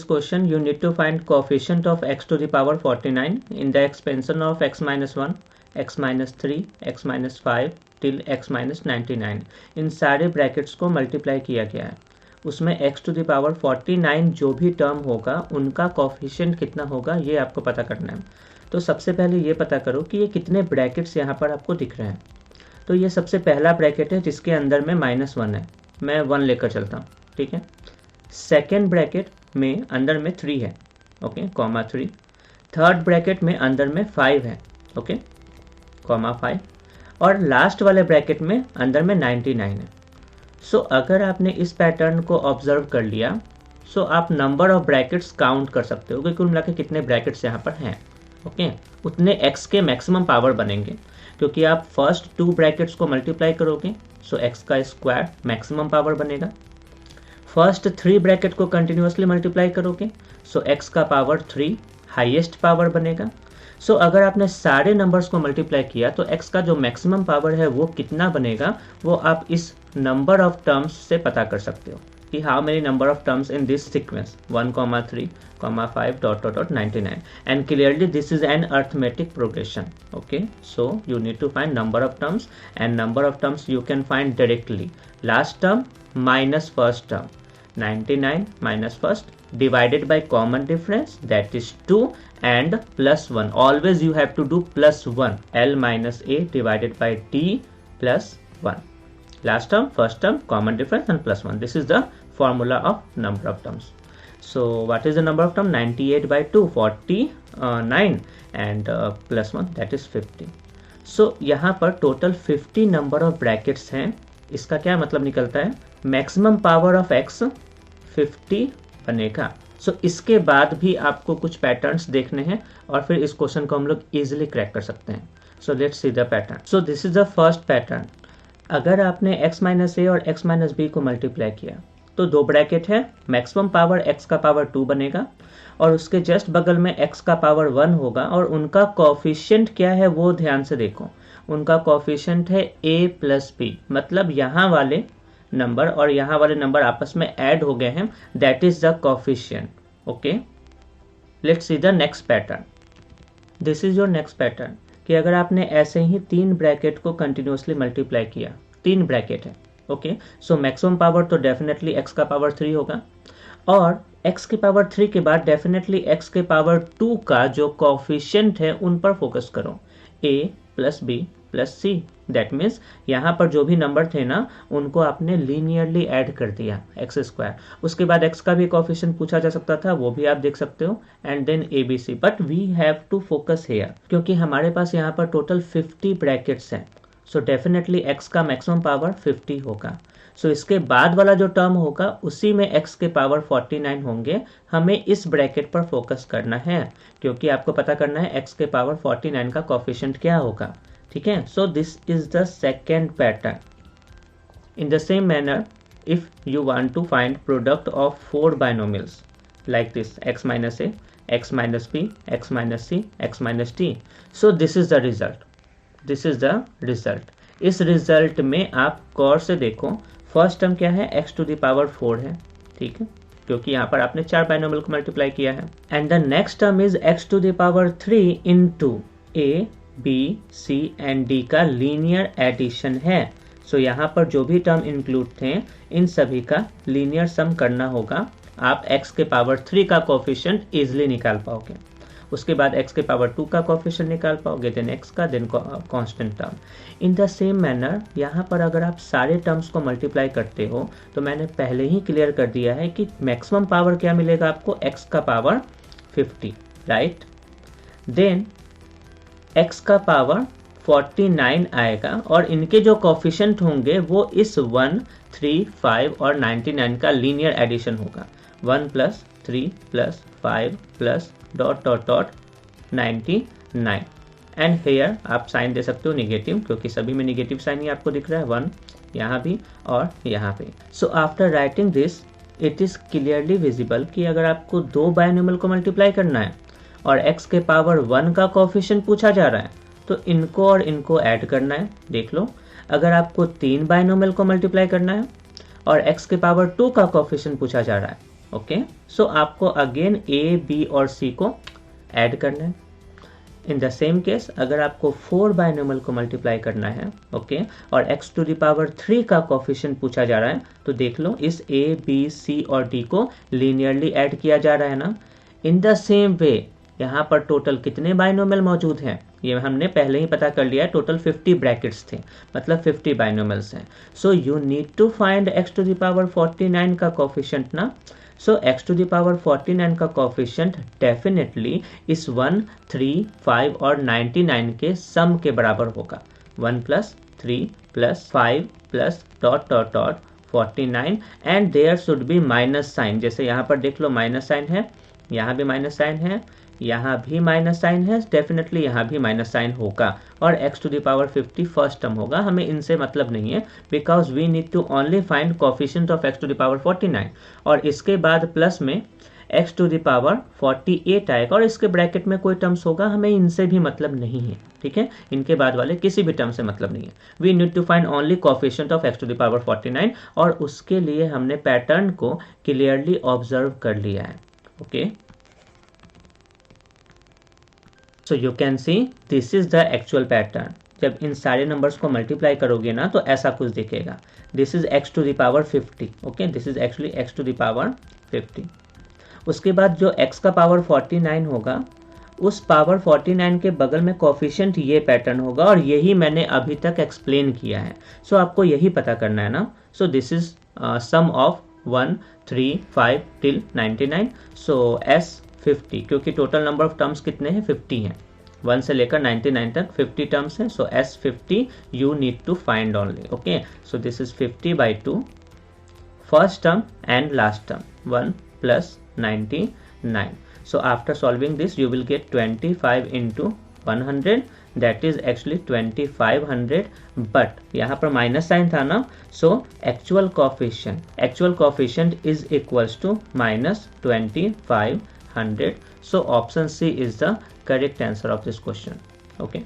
question, you need to find coefficient of x to the power 49 in the expansion of x minus 1, x minus 3, x minus 5 till x minus 99. इन सारे brackets को multiply किया गया है, उसमें x to the power 49 जो भी term होगा उनका कोफिशिएंट कितना होगा ये आपको पता करना है। तो सबसे पहले ये पता करो कि ये कितने ब्रैकेट्स यहाँ पर आपको दिख रहे हैं। तो ये सबसे पहला ब्रैकेट है जिसके अंदर में -1 है, मैं 1 लेकर चलता हूँ, ठीक है। सेकेंड ब्रैकेट में अंदर में 3 है, ओके, (3). थर्ड ब्रैकेट में अंदर में 5 है, ओके, (5). और लास्ट वाले ब्रैकेट में अंदर में 99 है। सो अगर आपने इस पैटर्न को ऑब्जर्व कर लिया सो आप नंबर ऑफ ब्रैकेट्स काउंट कर सकते हो कि कुल मिला के कितने ब्रैकेट्स यहाँ पर हैं, ओके। उतने x के मैक्सिमम पावर बनेंगे क्योंकि आप फर्स्ट 2 ब्रैकेट्स को मल्टीप्लाई करोगे, सो x का स्क्वायर मैक्सिमम पावर बनेगा। फर्स्ट 3 ब्रैकेट को कंटिन्यूअसली मल्टीप्लाई करोगे, सो x का पावर 3 हाईएस्ट पावर बनेगा। सो अगर आपने सारे नंबर्स को मल्टीप्लाई किया तो x का जो मैक्सिमम पावर है वो कितना बनेगा, वो आप इस नंबर ऑफ टर्म्स से पता कर सकते हो कि how many number of terms in this sequence 1, 3, 5, ... 99. And clearly this is an arithmetic progression, okay. So you need to find number of terms, and number of terms you can find directly. Last term minus first term, 99 minus first divided by common difference, that is 2, and plus 1. Always you have to do plus 1. L minus A divided by D plus 1. Last term, first term, common difference, and plus 1. This is the formula of number of terms. So what is the number of term? 98 by 2, 49, and plus 1, that is 50. So यहाँ पर total 50 number of brackets हैं। इसका क्या मतलब निकलता है, maximum power of x 50 बनेगा। सो इसके बाद भी आपको कुछ पैटर्न्स देखने हैं और फिर इस क्वेश्चन को हम लोग इजीली क्रैक कर सकते हैं। So let's see the pattern. So this is the first pattern. अगर आपने x माइनस ए और x माइनस बी को मल्टीप्लाई किया तो 2 ब्रैकेट है, मैक्सिमम पावर x का पावर 2 बनेगा और उसके जस्ट बगल में x का पावर 1 होगा और उनका कोफिशिएंट क्या है वो ध्यान से देखो। उनका कोफिशिएंट है a प्लस b, मतलब यहाँ वाले नंबर और यहाँ वाले नंबर आपस में ऐड हो गए हैं, that is the coefficient, okay. Let's see the next pattern. This is your next pattern कि अगर आपने ऐसे ही 3 ब्रैकेट को कंटिन्यूअसली मल्टीप्लाई किया, 3 ब्रैकेट है, ओके। सो मैक्सिमम पावर तो डेफिनेटली x का पावर 3 होगा और x के पावर 3 के बाद डेफिनेटली x के पावर 2 का जो कोफिशिएंट है उन पर फोकस करो, a plus b plus c। That means यहाँ पर जो भी नंबर थे ना उनको आपने लीनियरली ऐड कर दिया x स्क्वायर। उसके बाद x का भी कोफिशिएंट पूछा जा सकता था, वो भी आप देख सकते हो, and then abc। But we have to focus here क्योंकि हमारे पास यहाँ पर टोटल 50 ब्रैकेट्स हैं। सो डेफिनेटली x का मैक्सिमम पावर 50 होगा। सो इसके बाद वाला जो टर्म होगा उसी में x के पावर 49 होंगे। हमें इस ब्रैकेट पर फोकस करना है क्योंकि आपको पता करना है x के पावर 49 का कोफिशिएंट क्या होगा, ठीक है। So this is the second pattern. In the same manner if you want to find product of 4 binomials like this x minus a, x minus b, x minus c, x minus d, so this is the result. This is the result. इस result में आप गौर से देखो, first term क्या है, x to the power 4 है, ठीक है, क्योंकि यहाँ पर आपने 4 बाइनोमियल को मल्टीप्लाई किया है। And the next term is x to the power 3 into a, b, c and d का लीनियर एडिशन है। सो यहाँ पर जो भी टर्म इंक्लूड थे इन सभी का लीनियर सम करना होगा। आप x के पावर 3 का कोफिशिएंट इजिली निकाल पाओगे। उसके बाद x के पावर 2 का कोफिशिएंट निकाल पाओगे, देन x का, then constant term. In the same manner यहाँ पर अगर आप सारे टर्म्स को मल्टीप्लाई करते हो तो मैंने पहले ही क्लियर कर दिया है कि मैक्सिमम पावर क्या मिलेगा आपको, x का पावर 50, राइट। देन x का पावर 49 आएगा और इनके जो कोफिशिएंट होंगे वो इस 1, 3, 5 और 99 का लीनियर एडिशन होगा। 1 plus 3 plus 5 plus ... 99 and here आप साइन दे सकते हो नेगेटिव क्योंकि सभी में नेगेटिव साइन ही आपको दिख रहा है, 1 यहाँ भी और यहाँ पे। So after writing this it is clearly visible कि अगर आपको 2 बाइनोमियल को मल्टीप्लाई करना है और x के पावर 1 का कोफिशिएंट पूछा जा रहा है तो इनको और इनको ऐड करना है। देख लो, अगर आपको 3 बाइनोमियल को मल्टीप्लाई करना है और x के पावर 2 का कोफिशिएंट पूछा जा रहा है ओके, सो आपको अगेन ए बी और सी को ऐड करना है। इन द सेम केस अगर आपको 4 बाइनोमियल को मल्टीप्लाई करना है, ओके, और x टू द पावर 3 का कोफिशिएंट पूछा जा रहा है, तो देख लो इस a b c और d को लीनियरली ऐड किया जा रहा है ना। इन द सेम वे यहाँ पर टोटल कितने बाइनोमियल मौजूद हैं ये हमने पहले ही पता कर लिया है, टोटल 50 ब्रैकेट्स थे, मतलब 50 बाइनोमियल्स हैं। So you need to find x to the power 49 का कोफिशिएंट ना। So x to the power 49 का कोफिशिएंट डेफिनेटली इस 1, 3, 5 और 99 के सम के बराबर होगा। 1 + 3 + 5 + ... 49 and there should be minus sign. जैसे यहाँ पर देख लो माइनस साइन है, यहाँ भी माइनस साइन है, यहाँ भी माइनस साइन है, डेफिनेटली यहाँ भी माइनस साइन होगा, और x to the power 50 first term होगा। हमें इनसे मतलब नहीं है, because we need to only find coefficient of x to the power 49, और इसके बाद प्लस में x टू द पावर 48 आएगा, और इसके ब्रैकेट में कोई टर्म्स होगा, हमें इनसे भी मतलब नहीं है, ठीक है, इनके बाद वाले किसी भी टर्म से मतलब नहीं है। We need to find only coefficient of x to the power 49, और उसके लिए हमने पैटर्न को क्लियरली ऑब्जर्व कर लिया है। Okay, so you can see this is the actual pattern. जब इन सारे नंबर्स को मल्टीप्लाई करोगे ना तो ऐसा कुछ दिखेगा। This is x to the power 50, okay, this is actually x to the power 50। उसके बाद जो x का पावर 49 होगा, उस पावर 49 के बगल में कोफिशिएंट ये पैटर्न होगा, और यही मैंने अभी तक एक्सप्लेन किया है। सो आपको यही पता करना है ना। So this is sum of 1, 3, 5 till 99। So S 50, क्योंकि टोटल नंबर ऑफ टर्म्स कितने हैं, 50 हैं, 1 से लेकर 99 तक 50 टर्म्स हैं। So S 50 you need to find only. Okay, so this is 50/2 first term and last term 1 + 99। So after solving this you will get 25 into 100, that is actually 2500, but यहाँ पर minus sign था ना, so actual coefficient is equals to -2500. So option C is the correct answer of this question. Okay.